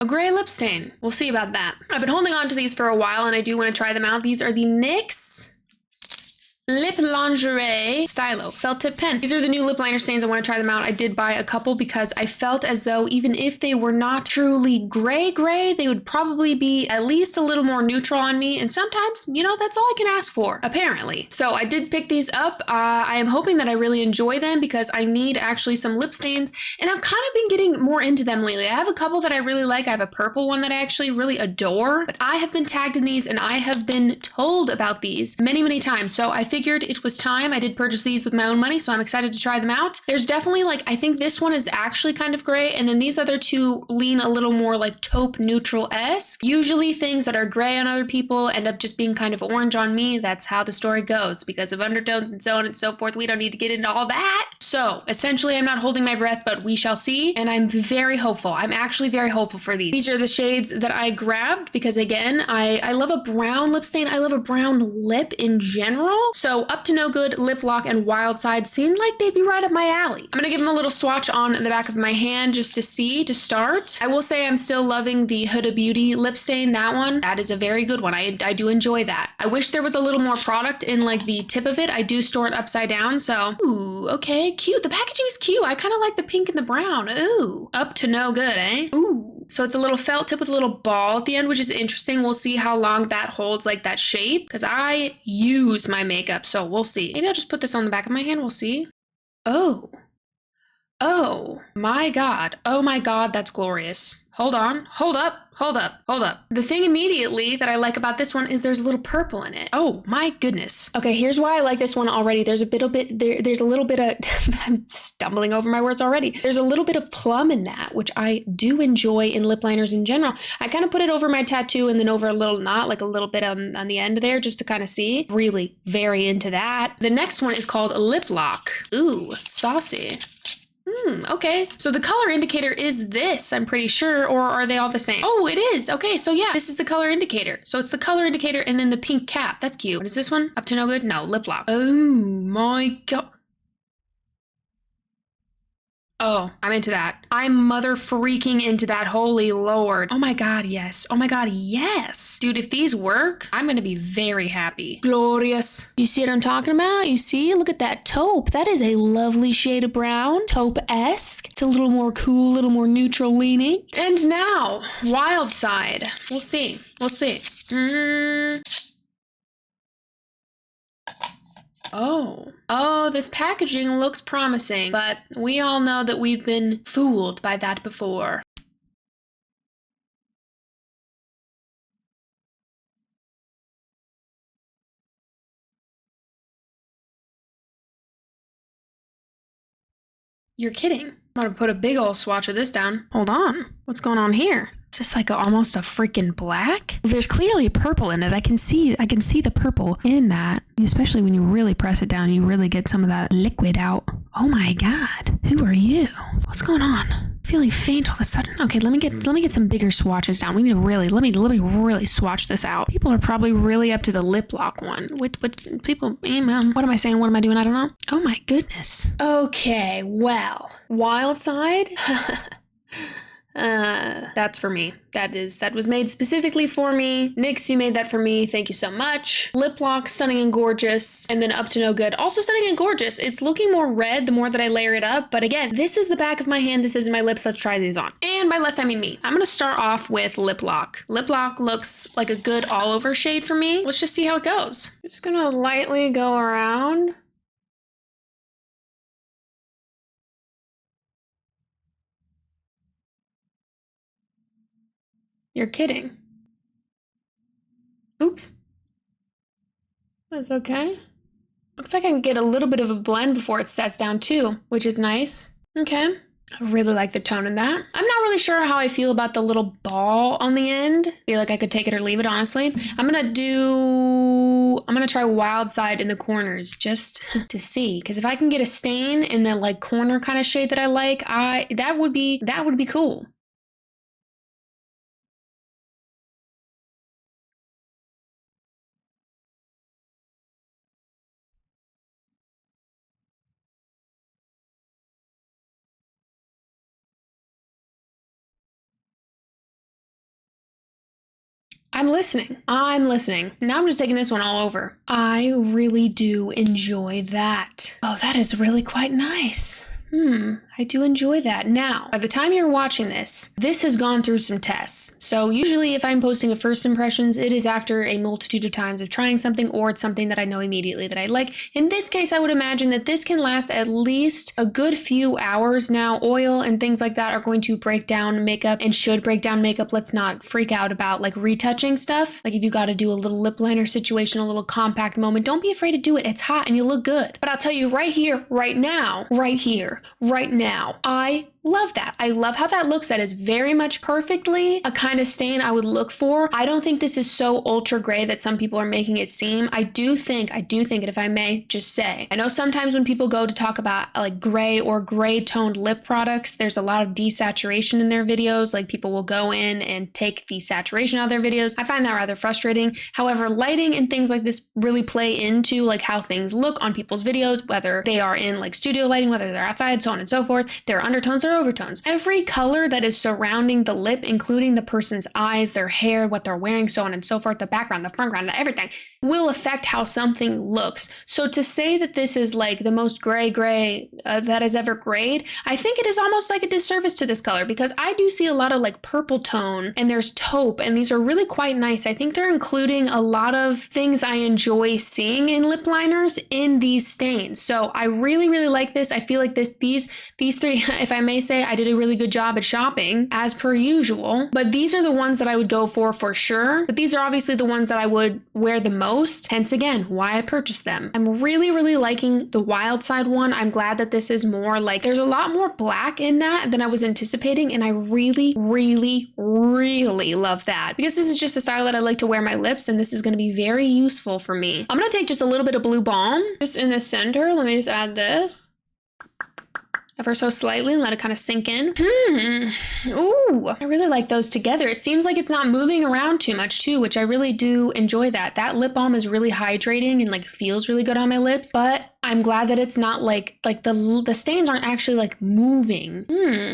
A gray lip stain. We'll see about that. I've been holding on to these for a while and I do want to try them out. These are the NYX Lip Lingerie Stylo Felt Tip Pen. These are the new lip liner stains. I want to try them out. I did buy a couple because I felt as though even if they were not truly gray, they would probably be at least a little more neutral on me. And sometimes, you know, that's all I can ask for, apparently. So I did pick these up. I am hoping that I really enjoy them because I need actually some lip stains. And I've kind of been getting more into them lately. I have a couple that I really like. I have a purple one that I actually really adore. But I have been tagged in these and I have been told about these many, many times. So I figured it was time. I did purchase these with my own money, so I'm excited to try them out. There's definitely like, I think this one is actually kind of gray, and then these other two lean a little more like taupe neutral-esque. Usually things that are gray on other people end up just being kind of orange on me. That's how the story goes because of undertones and so on and so forth. We don't need to get into all that. So essentially, I'm not holding my breath, but we shall see. And I'm very hopeful. I'm actually very hopeful for these. These are the shades that I grabbed because again, I love a brown lip stain. I love a brown lip in general. So Up to No Good, Lip Lock, and Wild Side seemed like they'd be right up my alley. I'm gonna give them a little swatch on the back of my hand just to see, to start. I will say I'm still loving the Huda Beauty lip stain, that one. That is a very good one. I do enjoy that. I wish there was a little more product in like the tip of it. I do store it upside down, so. Ooh, okay, cute. The packaging is cute. I kind of like the pink and the brown. Ooh, Up to No Good, eh? Ooh. So it's a little felt tip with a little ball at the end, which is interesting. We'll see how long that holds like that shape because I use my makeup, so we'll see. Maybe I'll just put this on the back of my hand. We'll see. Oh. Oh my God. Oh my God, that's glorious. Hold on. Hold up. Hold up. Hold up. The thing immediately that I like about this one is there's a little purple in it. Oh my goodness. Okay, here's why I like this one already. There's a little bit of, I'm stumbling over my words already. There's a little bit of plum in that, which I do enjoy in lip liners in general. I kind of put it over my tattoo and then over a little knot, like a little bit on the end there just to kind of see. Really very into that. The next one is called Lip Lock. Ooh, saucy. Okay. So the color indicator is this, I'm pretty sure, or are they all the same? Oh, it is. Okay, so yeah, this is the color indicator. So it's the color indicator and then the pink cap. That's cute. What is this one? Up to No Good? No, Lip Lock. Oh my God. Oh, I'm into that. I'm mother freaking into that. Holy Lord. Oh my God, yes. Oh my God, yes. Dude, if these work, I'm gonna be very happy. Glorious. You see what I'm talking about? You see? Look at that taupe. That is a lovely shade of brown. Taupe-esque. It's a little more cool, a little more neutral leaning. And now, Wild Side. We'll see. We'll see. Oh, this packaging looks promising, but we all know that we've been fooled by that before. You're kidding. I'm gonna put a big old swatch of this down. Hold on. What's going on here? Is this like almost a freaking black? There's clearly purple in it. I can see the purple in that. Especially when you really press it down, you really get some of that liquid out. Oh my God. Who are you? What's going on? I'm feeling faint all of a sudden. Okay, let me get some bigger swatches down. We need to really let me really swatch this out. People are probably really up to the lip lock one. What people, what am I saying? What am I doing? I don't know. Oh my goodness. Okay, well, Wild Side. That's for me. That was made specifically for me. NYX, you made that for me. Thank you so much. Lip Lock, stunning and gorgeous. And then Up to No Good, also stunning and gorgeous. It's looking more red the more that I layer it up. But again, this is the back of my hand. This is my lips. Let's try these on. And by let's, I mean me. I'm gonna start off with Lip Lock. Lip Lock looks like a good all over shade for me. Let's just see how it goes. Just gonna lightly go around. You're kidding. Oops. That's okay. Looks like I can get a little bit of a blend before it sets down too, which is nice. Okay. I really like the tone in that. I'm not really sure how I feel about the little ball on the end. I feel like I could take it or leave it, honestly. I'm gonna try Wild Side in the corners just to see. Because if I can get a stain in the like corner kind of shade that I like, that would be cool. I'm listening. I'm listening. Now I'm just taking this one all over. I really do enjoy that. Oh, that is really quite nice. I do enjoy that. Now, by the time you're watching this has gone through some tests. So usually if I'm posting a first impressions, it is after a multitude of times of trying something, or it's something that I know immediately that I like. In this case, I would imagine that this can last at least a good few hours. Now, oil and things like that are going to break down makeup and should break down makeup. Let's not freak out about like retouching stuff. Like if you got to do a little lip liner situation, a little compact moment, don't be afraid to do it. It's hot and you look good. But I'll tell you right here, right now, right here, right now, I love that. I love how that looks. That is very much perfectly a kind of stain I would look for. I don't think this is so ultra gray that some people are making it seem. I do think, and if I may just say, I know sometimes when people go to talk about like gray or gray toned lip products, there's a lot of desaturation in their videos. Like people will go in and take the saturation out of their videos. I find that rather frustrating. However, lighting and things like this really play into like how things look on people's videos, whether they are in like studio lighting, whether they're outside, so on and so forth. There are undertones, there are overtones. Every color that is surrounding the lip, including the person's eyes, their hair, what they're wearing, so on and so forth, the background, the foreground, everything, will affect how something looks. So to say that this is like the most gray that has ever grayed, I think it is almost like a disservice to this color, because I do see a lot of like purple tone and there's taupe, and these are really quite nice. I think they're including a lot of things I enjoy seeing in lip liners in these stains. So I really, really like this. I feel like these three, if I may say, I did a really good job at shopping as per usual, but these are the ones that I would go for sure. But these are obviously the ones that I would wear the most, hence again why I purchased them. I'm really, really liking the Wild Side one. I'm glad that this is more like, there's a lot more black in that than I was anticipating, and I really, really, really love that, because this is just the style that I like to wear my lips, and this is going to be very useful for me. I'm going to take just a little bit of blue balm just in the center. Let me just add this ever so slightly and let it kind of sink in. Ooh, I really like those together. It seems like it's not moving around too much too, which I really do enjoy that. That lip balm is really hydrating and like feels really good on my lips, but I'm glad that it's not like the stains aren't actually like moving.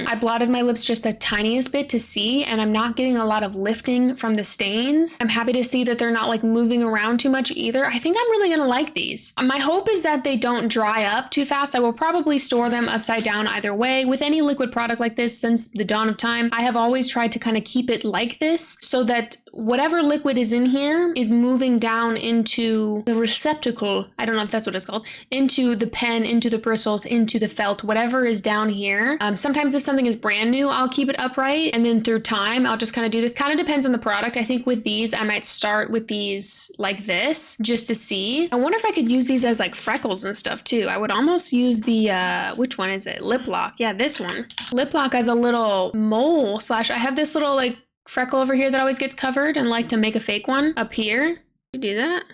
I blotted my lips just the tiniest bit to see, and I'm not getting a lot of lifting from the stains. I'm happy to see that they're not like moving around too much either. I think I'm really gonna like these. My hope is that they don't dry up too fast. I will probably store them upside down either way. With any liquid product like this, since the dawn of time, I have always tried to kind of keep it like this so that whatever liquid is in here is moving down into the receptacle. I don't know if that's what it's called. Into the pen, into the bristles, into the felt, whatever is down here. Sometimes if something is brand new, I'll keep it upright, and then through time, I'll just kind of do this. Kind of depends on the product. I think with these, I might start with these like this, just to see. I wonder if I could use these as like freckles and stuff too. I would almost use the, which one is it? Lip lock. Yeah, this one. Lip lock as a little mole slash, I have this little like freckle over here that always gets covered, and like to make a fake one up here. You do that?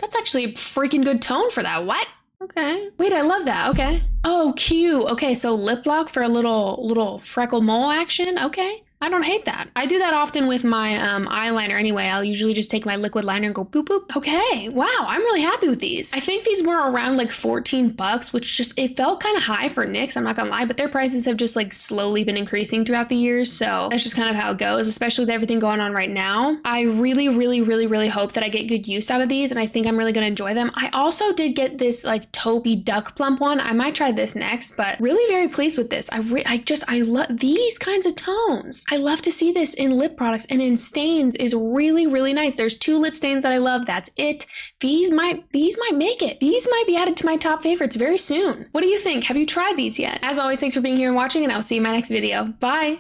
That's actually a freaking good tone for that. What? Okay. Wait, I love that. Okay. Oh, cute. Okay, so lip lock for a little freckle mole action. Okay. I don't hate that. I do that often with my eyeliner anyway. I'll usually just take my liquid liner and go boop boop. Okay, wow, I'm really happy with these. I think these were around like 14 bucks, which just, it felt kind of high for NYX, I'm not gonna lie, but their prices have just like slowly been increasing throughout the years. So that's just kind of how it goes, especially with everything going on right now. I really, really, really, really hope that I get good use out of these, and I think I'm really gonna enjoy them. I also did get this like taupey duck plump one. I might try this next, but really very pleased with this. I love these kinds of tones. I love to see this in lip products, and in stains is really, really nice. There's 2 lip stains that I love. That's it. These might make it. These might be added to my top favorites very soon. What do you think? Have you tried these yet? As always, thanks for being here and watching, and I'll see you in my next video. Bye.